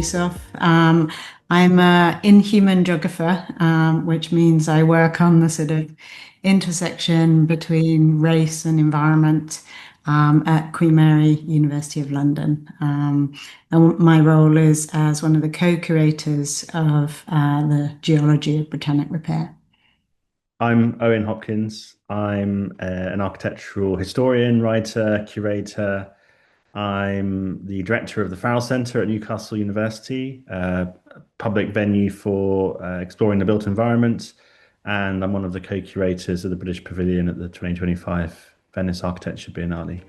Yusoff. I'm an inhuman geographer, which means I work on the sort of intersection between race and environment at Queen Mary, University of London. And my role is as one of the co-curators of the Geology of Britannic Repair. I'm Owen Hopkins. I'm an architectural historian, writer, curator. I'm the director of the Farrell Centre at Newcastle University, a public venue for exploring the built environment. And I'm one of the co-curators of the British Pavilion at the 2025 Venice Architecture Biennale.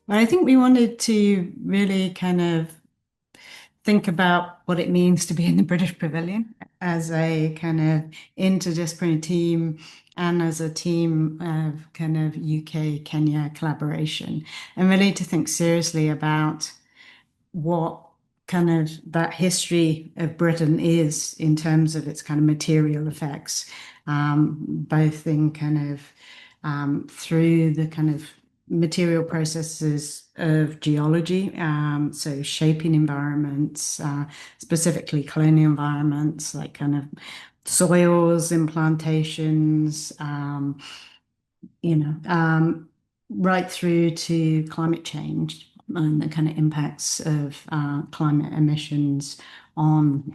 I think we wanted to really kind of think about what it means to be in the British Pavilion as a kind of interdisciplinary team and as a team of kind of UK-Kenya collaboration, and really to think seriously about what kind of that history of Britain is in terms of its kind of material effects, both in kind of through the kind of material processes of geology, so shaping environments, specifically colonial environments, like kind of soils, implantations, right through to climate change and the kind of impacts of climate emissions on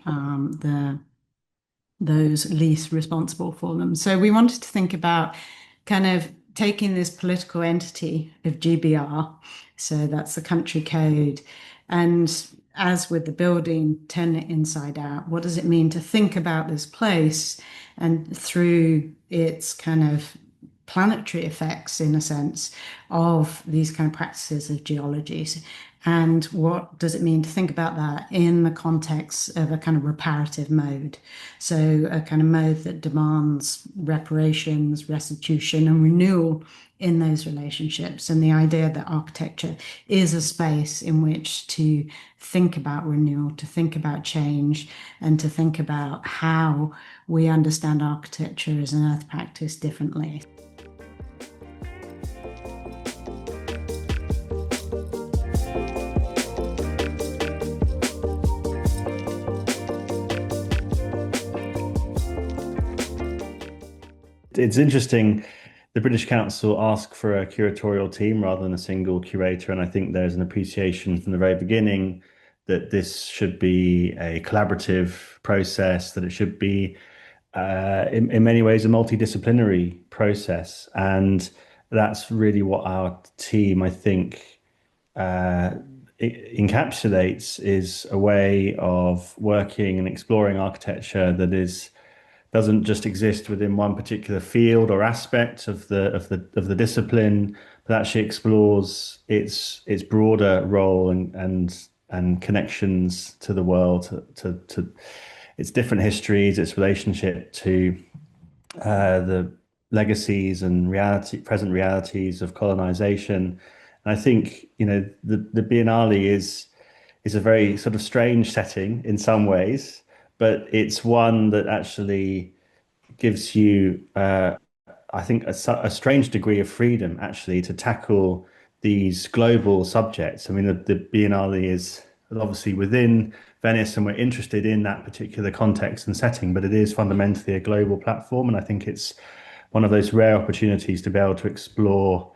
those least responsible for them. So we wanted to think about kind of taking this political entity of GBR, so that's the country code, and as with the building, turn it inside out. What does it mean to think about this place and through its kind of planetary effects, in a sense, of these kind of practices of geologies? And what does it mean to think about that in the context of a kind of reparative mode? So a kind of mode that demands reparations, restitution, and renewal in those relationships. And the idea that architecture is a space in which to think about renewal, to think about change, and to think about how we understand architecture as an earth practice differently. It's interesting. The British Council asked for a curatorial team rather than a single curator, and I think there's an appreciation from the very beginning that this should be a collaborative process, that it should be, in many ways, a multidisciplinary process, and that's really what our team, I think, encapsulates is a way of working and exploring architecture that doesn't just exist within one particular field or aspect of the discipline, but actually explores its broader role and connections to the world, to its different histories, its relationship to the legacies and present realities of colonization. And I think, the Biennale is a very sort of strange setting in some ways, but it's one that actually gives you, I think, a strange degree of freedom actually to tackle these global subjects. I mean, the Biennale is obviously within Venice, and we're interested in that particular context and setting, but it is fundamentally a global platform, and I think it's one of those rare opportunities to be able to explore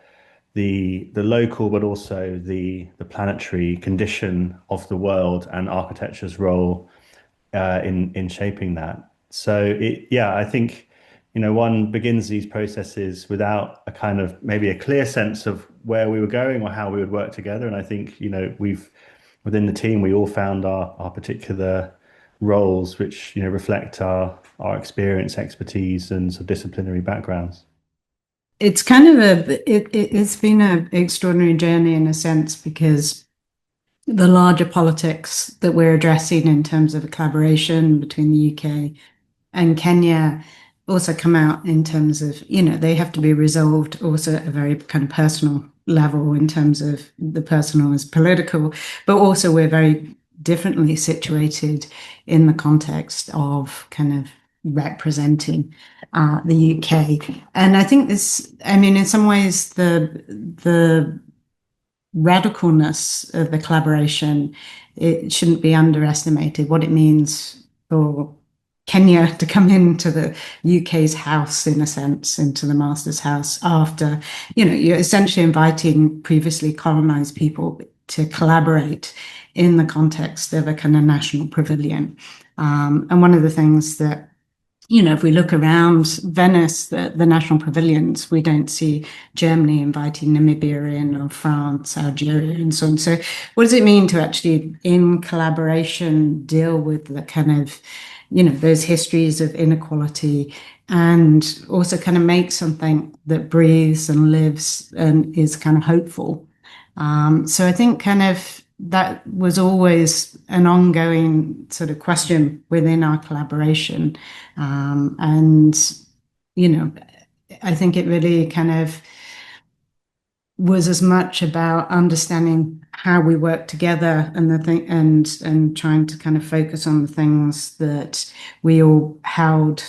the local, but also the planetary condition of the world and architecture's role in shaping that. So I think, one begins these processes without a kind of maybe a clear sense of where we were going or how we would work together. And I think, within the team, we all found our particular roles, which, reflect our experience, expertise, and sort of disciplinary backgrounds. It's kind of it's been an extraordinary journey in a sense, because the larger politics that we're addressing in terms of a collaboration between the UK and Kenya also come out in terms of, they have to be resolved also at a very kind of personal level in terms of the personal as political, but also we're very differently situated in the context of kind of representing the UK. And I think this, I mean, in some ways, the radicalness of the collaboration, it shouldn't be underestimated. What it means for Kenya to come into the UK's house, in a sense, into the master's house after, you're essentially inviting previously colonized people to collaborate in the context of a kind of national pavilion. And one of the things that if we look around Venice, the national pavilions, we don't see Germany inviting Namibia in, or France, Algeria, and so on. So, what does it mean to actually, in collaboration, deal with the kind of, those histories of inequality, and also kind of make something that breathes and lives and is kind of hopeful? So I think kind of that was always an ongoing sort of question within our collaboration. And, you know, I think it really kind of was as much about understanding how we work together and the thing and trying to kind of focus on the things that we all held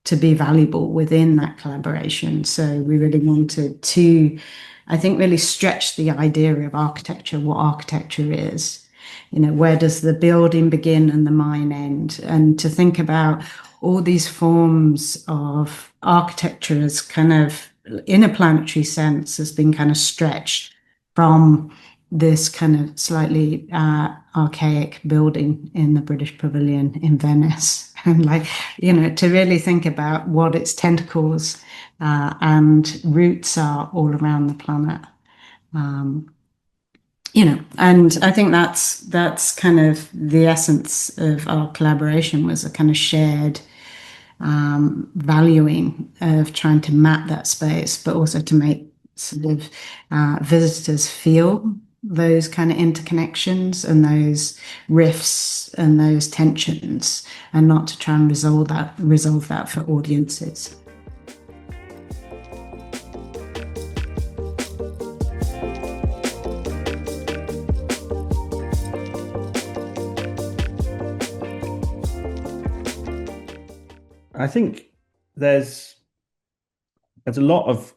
to be valuable within that collaboration. So we really wanted to, I think, really stretch the idea of architecture, what architecture is. Where does the building begin and the mine end? And to think about all these forms of architecture as kind of, in a planetary sense, has been kind of stretched from this kind of slightly archaic building in the British Pavilion in Venice. And to really think about what its tentacles and roots are all around the planet. And I think that's kind of the essence of our collaboration, was a kind of shared valuing of trying to map that space, but also to make sort of visitors feel those kind of interconnections and those rifts and those tensions, and not to try and resolve that for audiences. I think there's a lot of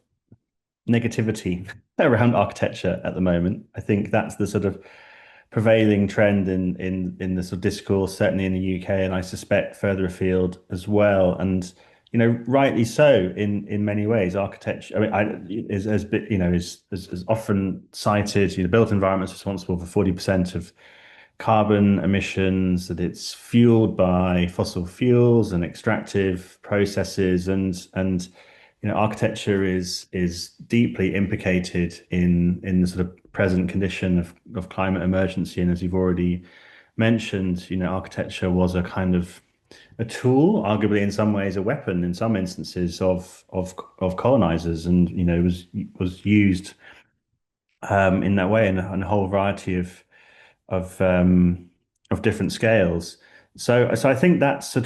negativity around architecture at the moment. I think that's the sort of prevailing trend in the sort of discourse, certainly in the UK, and I suspect further afield as well. And rightly so in many ways. Architecture, is often cited. Built environments responsible for 40% of carbon emissions, that it's fueled by fossil fuels and extractive processes, and architecture is deeply implicated in the sort of present condition of climate emergency. And as you've already mentioned, architecture was a kind of a tool, arguably in some ways a weapon in some instances of colonizers, and was used in that way in a whole variety of different scales. So I think that's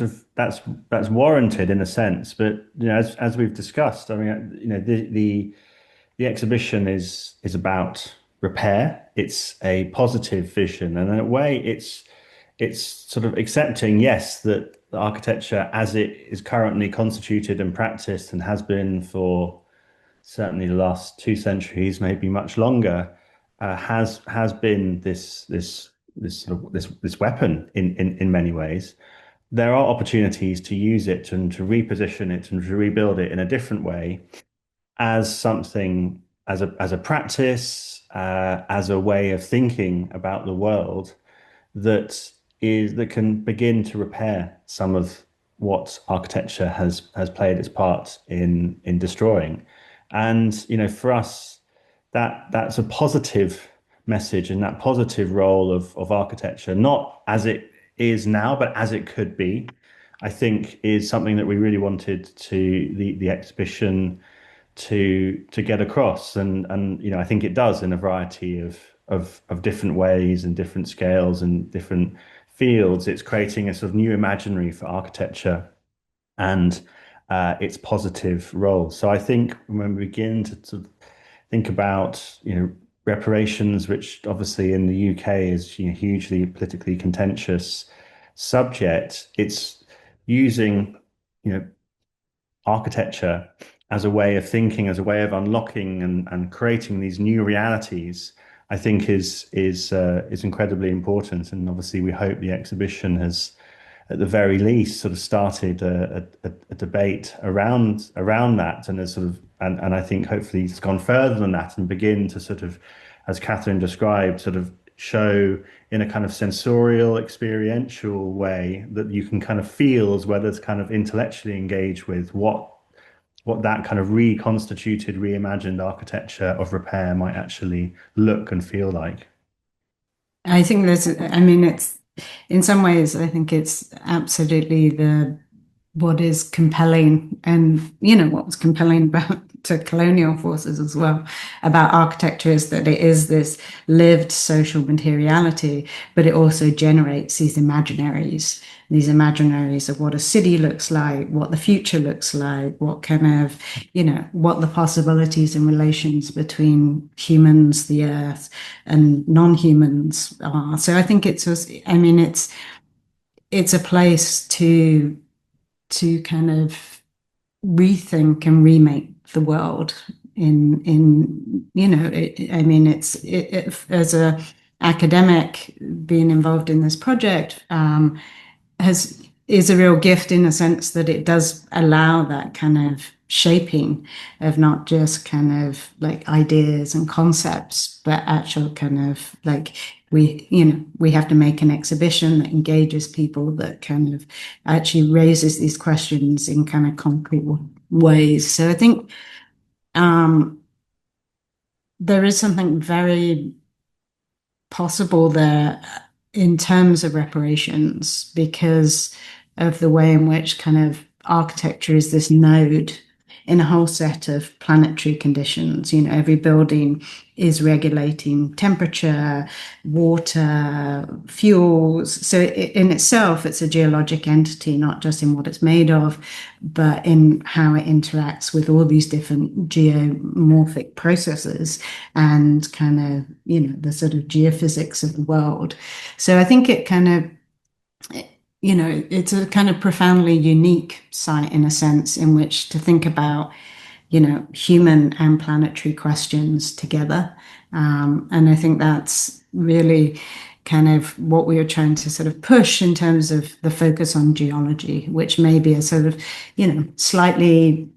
warranted in a sense. But as we've discussed, I mean, the exhibition is about repair. It's a positive vision, and in a way, it's sort of accepting, yes, that the architecture as it is currently constituted and practiced, and has been for certainly the last 2 centuries, maybe much longer, has been this weapon in many ways. There are opportunities to use it and to reposition it and to rebuild it in a different way, as something, as a practice, as a way of thinking about the world that can begin to repair some of what architecture has played its part in destroying. And for us, that's a positive message, and that positive role of architecture, not as it is now, but as it could be, I think is something that we really wanted to the exhibition to get across. And I think it does in a variety of different ways and different scales and different fields. It's creating a sort of new imaginary for architecture and its positive role. So I think when we begin to sort of think about reparations, which obviously in the UK is, you know, hugely politically contentious subject. It's using, you know, architecture as a way of thinking, as a way of unlocking and creating these new realities, I think is incredibly important. And obviously, we hope the exhibition has, at the very least, sort of started a debate around that, and has sort of and I think hopefully it's gone further than that and begin to sort of, as Kathryn described, sort of show in a kind of sensorial, experiential way that you can kind of feel, as well as kind of intellectually engage with what that kind of reconstituted, reimagined architecture of repair might actually look and feel like. I think I mean, it's in some ways, I think it's absolutely what is compelling, and what was compelling about to colonial forces as well about architecture is that it is this lived social materiality, but it also generates these imaginaries of what a city looks like, what the future looks like, what kind of, what the possibilities and relations between humans, the earth, and non-humans are. So I think I mean, it's a place to kind of rethink and remake the world I mean, as a academic being involved in this project has is a real gift in a sense that it does allow that kind of shaping of not just kind of like ideas and concepts, but actual kind of like we have to make an exhibition that engages people, that kind of actually raises these questions in kind of concrete ways. So I think there is something very possible there in terms of reparations because of the way in which kind of architecture is this node in a whole set of planetary conditions. Every building is regulating temperature, water, fuels. So in itself, it's a geologic entity, not just in what it's made of, but in how it interacts with all these different geomorphic processes and kind of, the sort of geophysics of the world. So I think it kind of, it's a kind of profoundly unique site in a sense in which to think about, human and planetary questions together. And I think that's really kind of what we are trying to sort of push in terms of the focus on geology, which may be a sort of, slightly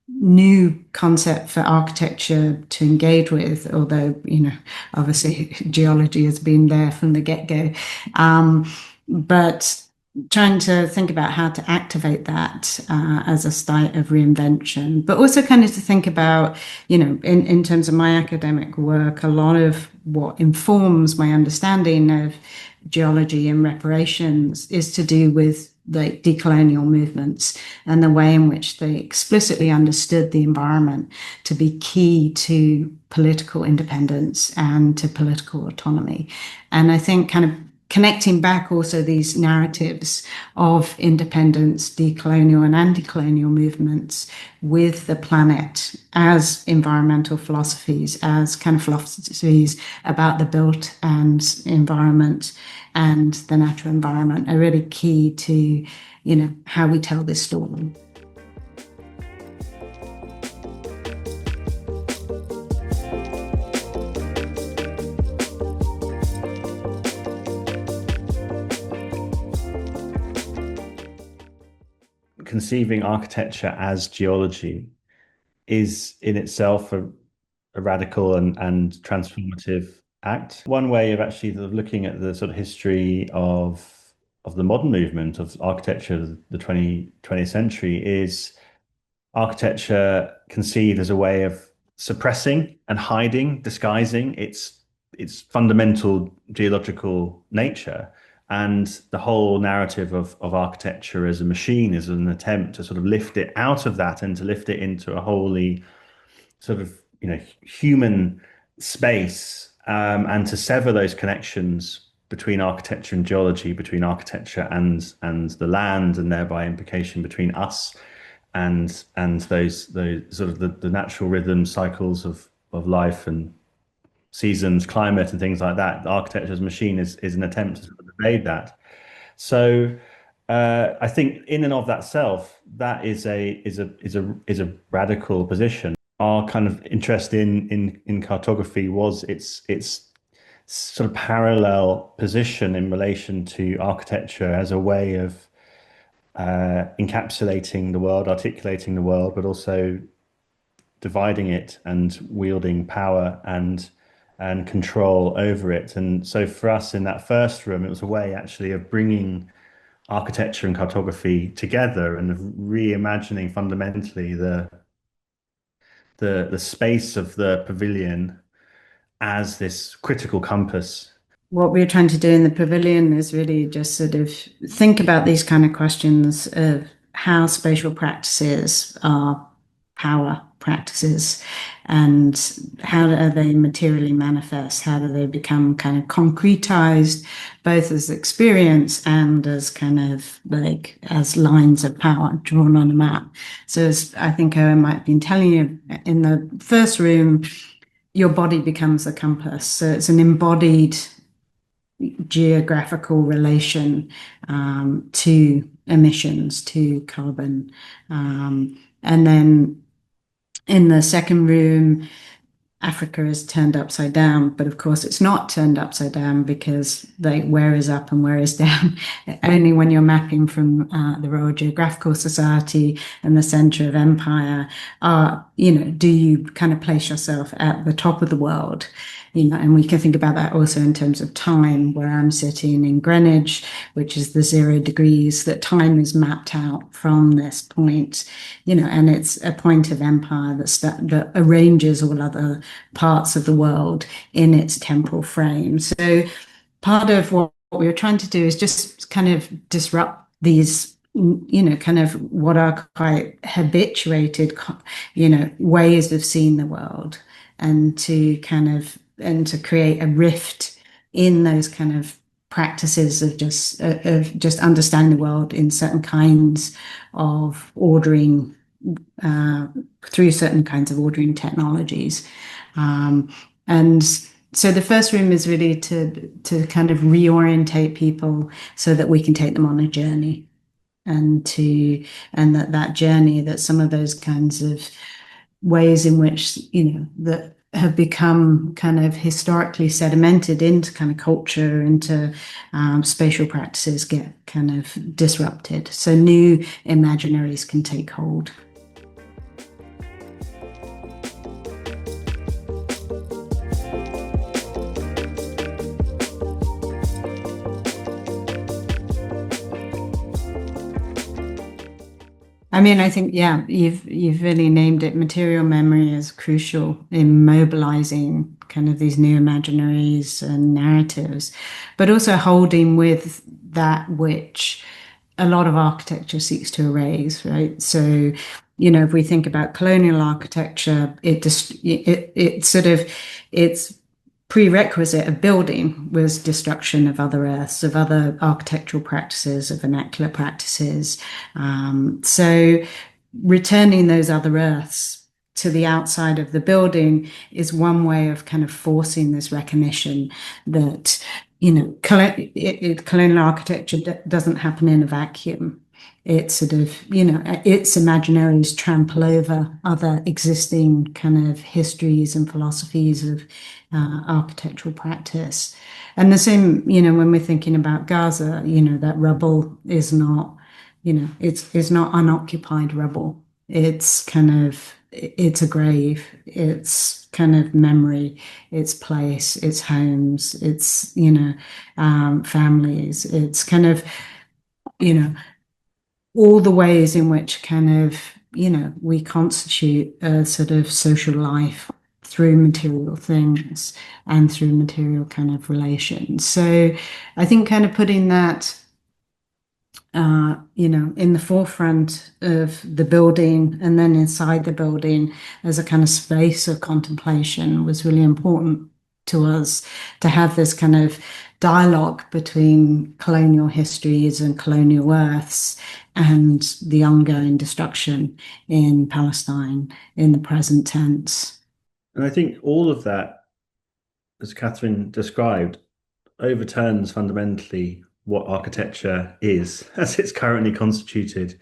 new concept for architecture to engage with, although, obviously geology has been there from the get-go. But trying to think about how to activate that as a state of reinvention, but also kind of to think about, in terms of my academic work, a lot of what informs my understanding of geology and reparations is to do with the decolonial movements and the way in which they explicitly understood the environment to be key to political independence and to political autonomy. And I think kind of connecting back also these narratives of independence, decolonial and anti-colonial movements with the planet as environmental philosophies, as kind of philosophies about the built and environment and the natural environment are really key to, how we tell this story. Conceiving architecture as geology is in itself a radical and transformative act. One way of actually sort of looking at the sort of history of the modern movement of architecture of the 20th century is architecture conceived as a way of suppressing and hiding, disguising its fundamental geological nature. And the whole narrative of architecture as a machine is an attempt to sort of lift it out of that and to lift it into a wholly sort of, human space, and to sever those connections between architecture and geology, between architecture and the land, and thereby implication between us and those sort of the natural rhythm cycles of life and seasons, climate, and things like that. The architecture's machine is an attempt to sort of evade that. So I think in and of that self, that is a radical position. Our kind of interest in cartography was its sort of parallel position in relation to architecture as a way of encapsulating the world, articulating the world, but also dividing it and wielding power and control over it. And so for us in that first room, it was a way actually of bringing architecture and cartography together and reimagining fundamentally the space of the pavilion as this critical compass. What we're trying to do in the pavilion is really just sort of think about these kind of questions of how spatial practices are power practices and how do they materially manifest, how do they become kind of concretized both as experience and as kind of like as lines of power drawn on a map. So as I think Owen might have been telling you in the first room, your body becomes a compass. So it's an embodied geographical relation to emissions, to carbon. And then in the second room, Africa is turned upside down, but of course it's not turned upside down because where is up and where is down. Only when you're mapping from the Royal Geographical Society and the center of empire, do you kind of place yourself at the top of the world? And we can think about that also in terms of time, where I'm sitting in Greenwich, which is the 0 degrees, that time is mapped out from this point, and it's a point of empire that arranges all other parts of the world in its temporal frame. So part of what we were trying to do is just kind of disrupt these kind of what are quite habituated, ways of seeing the world, and to create a rift in those kind of practices of just understanding the world in certain kinds of ordering, through certain kinds of ordering technologies. And so the first room is really to kind of reorientate people so that we can take them on a journey, and that journey, that some of those kinds of ways in which that have become kind of historically sedimented into kind of culture, into spatial practices, get kind of disrupted, so new imaginaries can take hold. I mean, I think, yeah, you've really named it. Material memory is crucial in mobilizing kind of these new imaginaries and narratives, but also holding with that which a lot of architecture seeks to erase, right? So, if we think about colonial architecture, its prerequisite of building was destruction of other earths, of other architectural practices, of vernacular practices. So returning those other earths to the outside of the building is one way of kind of forcing this recognition that, colonial architecture doesn't happen in a vacuum. It's sort of, its imaginaries trample over other existing kind of histories and philosophies of architectural practice. And the same, when we're thinking about Gaza, that rubble is not, it's not unoccupied rubble. It's it's a grave, it's kind of memory, it's place, it's homes, it's, families, it's kind of, all the ways in which kind of, we constitute a sort of social life through material things and through material kind of relations. So I think kind of putting that, in the forefront of the building and then inside the building as a kind of space of contemplation was really important to us, to have this kind of dialogue between colonial histories and colonial earths and the ongoing destruction in Palestine in the present tense. And I think all of that as Kathryn described, overturns fundamentally what architecture is as it's currently constituted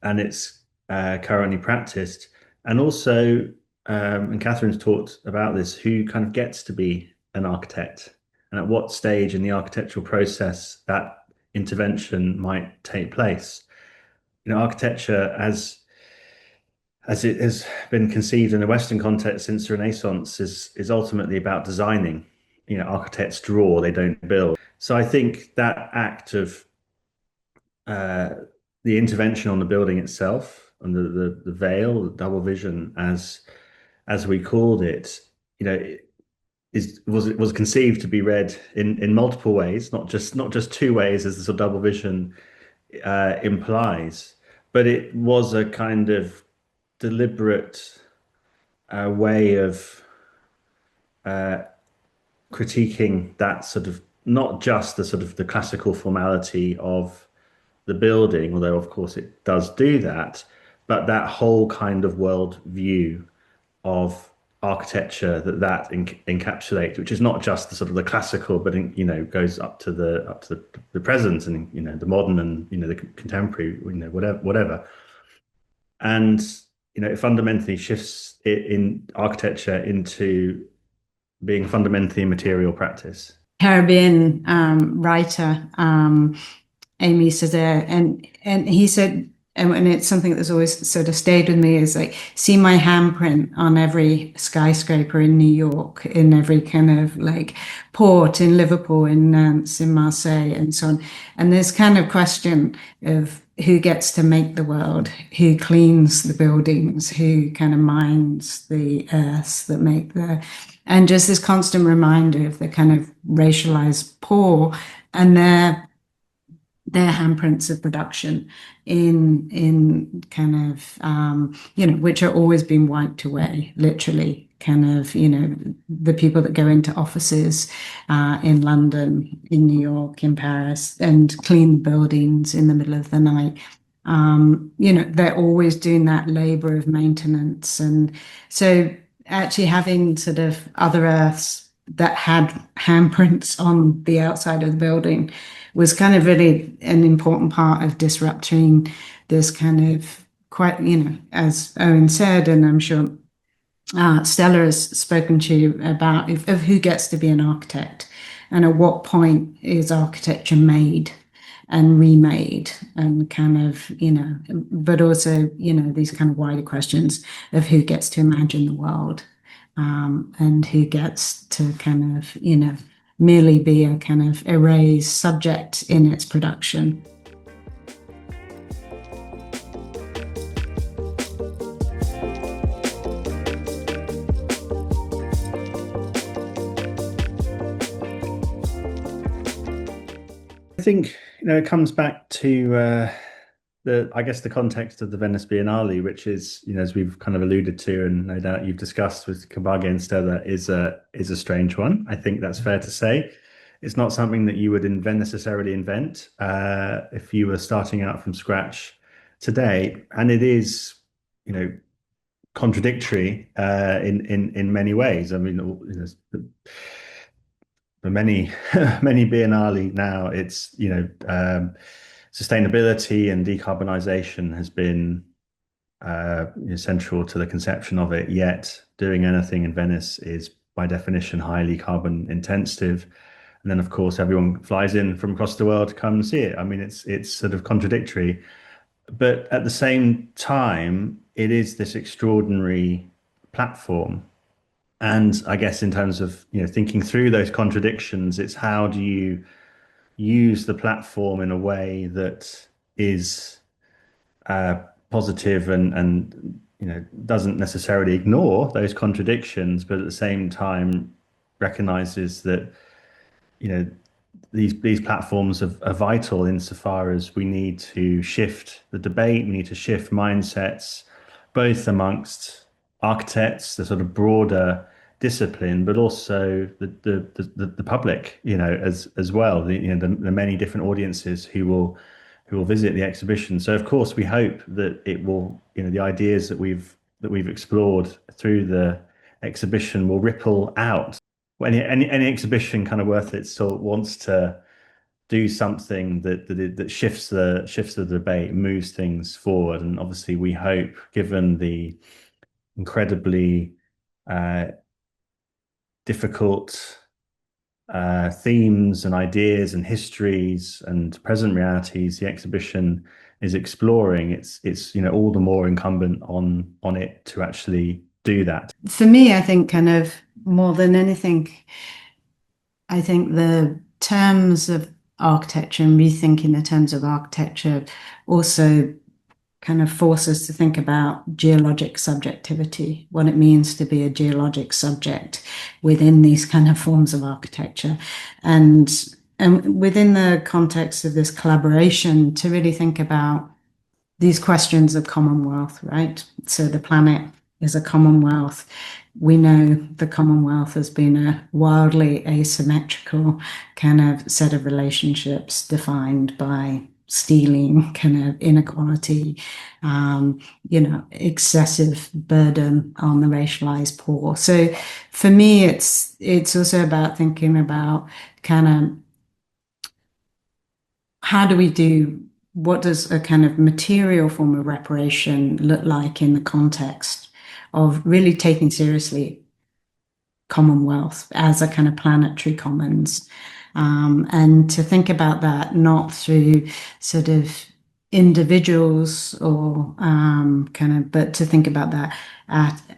and it's currently practiced. And also, and Kathryn's talked about this, who kind of gets to be an architect and at what stage in the architectural process that intervention might take place. Architecture as it has been conceived in a Western context since the Renaissance is ultimately about designing. Architects draw, they don't build. So I think that act of uh, the intervention on the building itself, and the veil, the double vision, as we called it, was conceived to be read in multiple ways, not just two ways, as the sort of double vision implies, but it was a kind of deliberate way of critiquing that sort of, not just the sort of the classical formality of the building, although of course it does do that, but that whole kind of world view of architecture that encapsulates, which is not just the sort of the classical, but goes up to the present, and the modern, and the contemporary, whatever. And it fundamentally shifts it in architecture into being fundamentally a material practice. Caribbean writer Amy Césaire, and he said, and it's something that's always sort of stayed with me, is like, see my handprint on every skyscraper in New York, in every kind of like port in Liverpool, in Nantes, in Marseille, and so on. And this kind of question of who gets to make the world, who cleans the buildings, who kind of mines the earths that make and just this constant reminder of the kind of racialized poor and their handprints of production in kind of which are always being wiped away, literally, kind of the people that go into offices in London, in New York, in Paris, and clean buildings in the middle of the night. They're always doing that labor of maintenance. And so actually having sort of other earths that had handprints on the outside of the building was kind of really an important part of disrupting this kind of, quite, as Owen said, and I'm sure Stella has spoken to you about, of who gets to be an architect, and at what point is architecture made and remade, and kind of, but also, these kind of wider questions of who gets to imagine the world, and who gets to kind of, merely be a kind of erased subject in its production. I think it comes back to I guess the context of the Venice Biennale, which is, as we've kind of alluded to, and no doubt you've discussed with Kabage and Stella, is a strange one. I think that's fair to say. It's not something that you would necessarily invent if you were starting out from scratch today, and it is, contradictory in many ways. I mean, for many many Biennale now, it's sustainability and decarbonisation has been central to the conception of it. Yet doing anything in Venice is by definition highly carbon intensive. And then, of course, everyone flies in from across the world to come and see it. I mean, it's sort of contradictory. But at the same time, it is this extraordinary platform. And I guess in terms of thinking through those contradictions, it's how do you use the platform in a way that is positive and doesn't necessarily ignore those contradictions, but at the same time recognizes that these platforms are vital insofar as we need to shift the debate, we need to shift mindsets, both amongst architects, the sort of broader discipline, but also the public, as well, the many different audiences who will visit the exhibition. So of course we hope that it will, the ideas that we've explored through the exhibition will ripple out. any exhibition kind of worth its salt wants to do something that shifts the debate, moves things forward. And obviously, we hope, given the incredibly difficult themes and ideas and histories and present realities the exhibition is exploring, it's all the more incumbent on it to actually do that. For me, I think kind of more than anything, I think the terms of architecture and rethinking the terms of architecture also kind of force us to think about geologic subjectivity, what it means to be a geologic subject within these kind of forms of architecture. And within the context of this collaboration, to really think about these questions of commonwealth, right? So the planet is a commonwealth. We know the commonwealth has been a wildly asymmetrical kind of set of relationships defined by stealing, kind of inequality, excessive burden on the racialized poor. So for me, it's also about thinking about kind of what does a kind of material form of reparation look like in the context of really taking seriously Commonwealth as a kind of planetary commons, and to think about that not through sort of individuals or but to think about that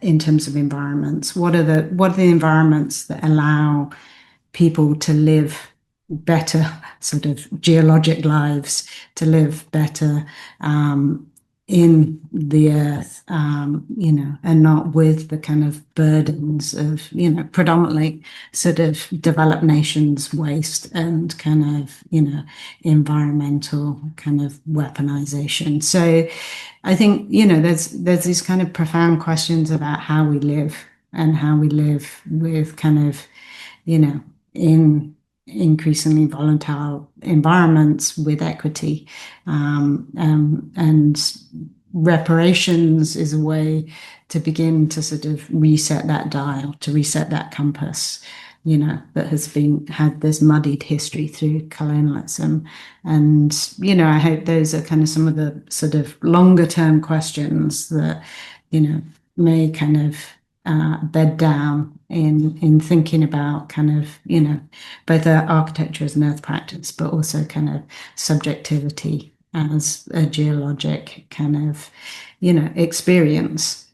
in terms of environments. What are the environments that allow people to live better sort of geologic lives, to live better in the earth, and not with the kind of burdens of, predominantly sort of developed nations waste and kind of, environmental kind of weaponization. So I think, there's these kind of profound questions about how we live and how we live with kind of, in increasingly volatile environments with equity. And reparations is a way to begin to sort of reset that dial, to reset that compass, that has had this muddied history through colonialism. And, I hope those are kind of some of the sort of longer term questions that, may kind of bed down in thinking about kind of, both architecture as an earth practice, but also kind of subjectivity as a geologic kind of, experience.